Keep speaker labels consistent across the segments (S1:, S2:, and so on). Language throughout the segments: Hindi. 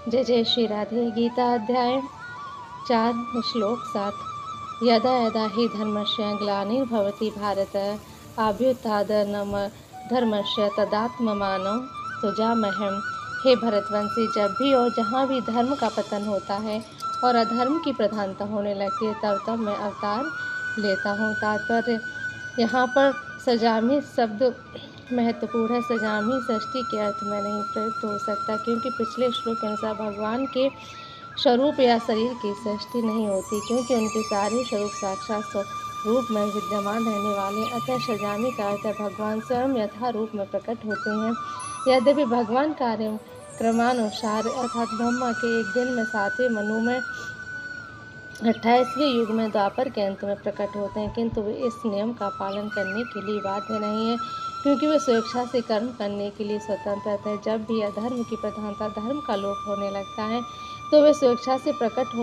S1: जय जय श्री राधे। गीता अध्याय 4 श्लोक 7। यदा यदा हि धर्मस्य ग्लानिर्भवति भारत अभ्युत्थानम् धर्मस्य तदात्ममानं सृजाम्यहम्। हे भरतवंशी, जब भी और जहाँ भी धर्म का पतन होता है और अधर्म की प्रधानता होने लगती है तब तब मैं अवतार लेता हूँ। तात्पर्य यहाँ पर सजामी शब्द महत्वपूर्ण है। सजामी षष्ठी के अर्थ में नहीं प्रयुक्त हो सकता, क्योंकि पिछले श्लोक के अनुसार भगवान के स्वरूप या शरीर की सृष्टि नहीं होती, क्योंकि उनके सारे स्वरूप साक्षात स्वरूप में विद्यमान रहने वाले। अतः सजामी का अर्थ भगवान स्वयं यथा रूप में प्रकट होते हैं। यद्यपि भगवान कार्य क्रमानुसार अर्थात ब्रह्मा के एक दिन में 7वें मनु में 28वें युग में द्वापर के अंत में प्रकट होते हैं, किंतु वे इस नियम का पालन करने के लिए बाध्य नहीं है, क्योंकि वे स्वेच्छा से कर्म करने के लिए स्वतंत्र हैं। जब भी अधर्म की प्रधानता धर्म का लोप होने लगता है तो वे स्वेच्छा से प्रकट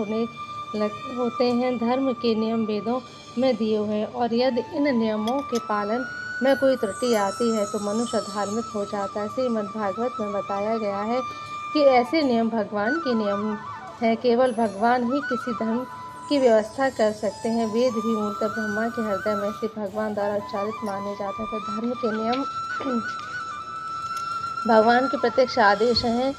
S1: होते हैं। धर्म के नियम वेदों में दिए हुए हैं, और यदि इन नियमों के पालन में कोई त्रुटि आती है तो मनुष्य धार्मिक हो जाता है। श्रीमद्भागवत में बताया गया है कि ऐसे नियम भगवान के नियम हैं। केवल भगवान ही किसी धर्म की व्यवस्था कर सकते हैं। वेद भी मूलतः ब्रह्मा के हृदय में से भगवान द्वारा उच्चारित माने जाते थे। धर्म के नियम भगवान के प्रत्यक्ष आदेश हैं।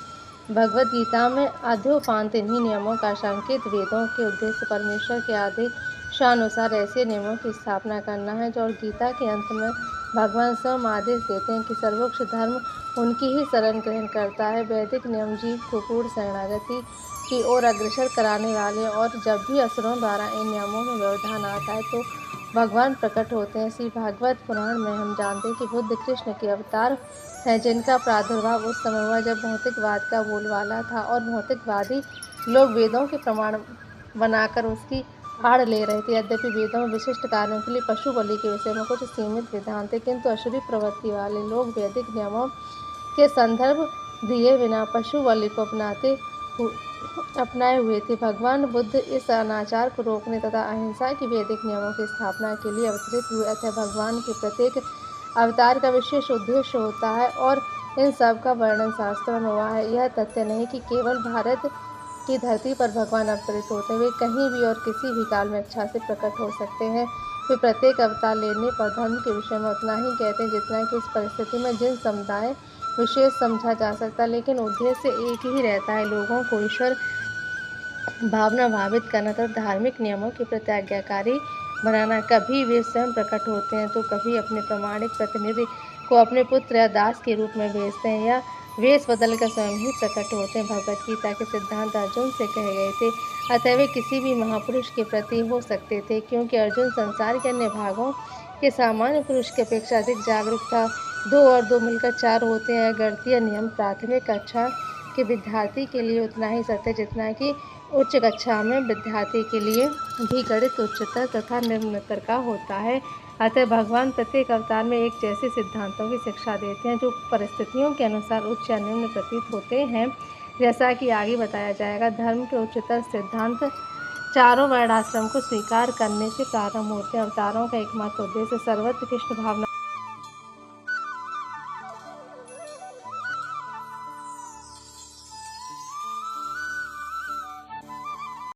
S1: भगवद गीता में आद्योपांत इन्हीं नियमों का संकेत वेदों के उद्देश्य परमेश्वर के आदेशानुसार ऐसे नियमों की स्थापना करना है। और गीता के अंत में भगवान स्वयं आदेश देते हैं कि सर्वोच्च धर्म उनकी ही शरण ग्रहण करता है। वैदिक नियम जीव को पूर्ण शरणागति की ओर अग्रसर कराने वाले, और जब भी असुरों द्वारा इन नियमों में व्यवधान आता है तो भगवान प्रकट होते हैं। श्री भागवत पुराण में हम जानते हैं कि बुद्ध कृष्ण के अवतार हैं, जिनका प्रादुर्भाव उस समय हुआ जब भौतिकवाद का बोलबाला था और भौतिकवादी लोग वेदों के प्रमाण बनाकर उसकी आड़ ले रहे थे। यद्यपि वेदों में विशिष्ट कार्यों के लिए पशु बलि के विषय में कुछ सीमित विधान थे, किंतु असुरी प्रवृत्ति वाले लोग वैदिक नियमों के संदर्भ दिए बिना पशु बलि को अपनाए हुए थे। भगवान बुद्ध इस अनाचार को रोकने तथा अहिंसा की वैदिक नियमों की स्थापना के लिए अवतरित हुए। अतः भगवान के प्रत्येक अवतार का विशेष उद्देश्य होता है, और इन सब का वर्णन शास्त्रों में हुआ है। यह तथ्य नहीं कि केवल भारत की धरती पर भगवान अवतरित होते हैं, वे कहीं भी और किसी भी काल में इच्छा से प्रकट हो सकते हैं। वे प्रत्येक अवतार लेने पर धर्म के विषय में उतना ही कहते हैं जितना कि इस परिस्थिति में जिन समुदाय विशेष समझा जा सकता, लेकिन उद्देश्य एक ही रहता है, लोगों को ईश्वर भावना भावित करना तथा धार्मिक नियमों के प्रति आज्ञाकारी बनाना। कभी वे स्वयं प्रकट होते हैं तो कभी अपने प्रामाणिक प्रतिनिधि को अपने पुत्र या दास के रूप में भेजते हैं, या वेश बदलकर स्वयं ही प्रकट होते हैं। भगवद गीता के सिद्धांत अर्जुन से कहे गए थे, अतः वे किसी भी महापुरुष के प्रति हो सकते थे, क्योंकि अर्जुन संसार के अन्य भागों के सामान्य पुरुष की अपेक्षा अधिक जागरूक था। 2 और 2 मिलकर 4 होते हैं। गणितीय नियम प्राथमिक कक्षा के विद्यार्थी के लिए उतना ही सत्य जितना कि उच्च कक्षा में विद्यार्थी के लिए भी गणित उच्चतर तथा निम्नतर का होता है। अतः भगवान प्रत्येक अवतार में एक जैसे सिद्धांतों की शिक्षा देते हैं जो परिस्थितियों के अनुसार उच्च या निम्न प्रतीत होते हैं। जैसा कि आगे बताया जाएगा, धर्म के उच्चतर सिद्धांत चारों वर्णाश्रम को स्वीकार करने से प्रारंभ होते हैं। अवतारों का एकमात्र उद्देश्य सर्वत्र कृष्ण भावना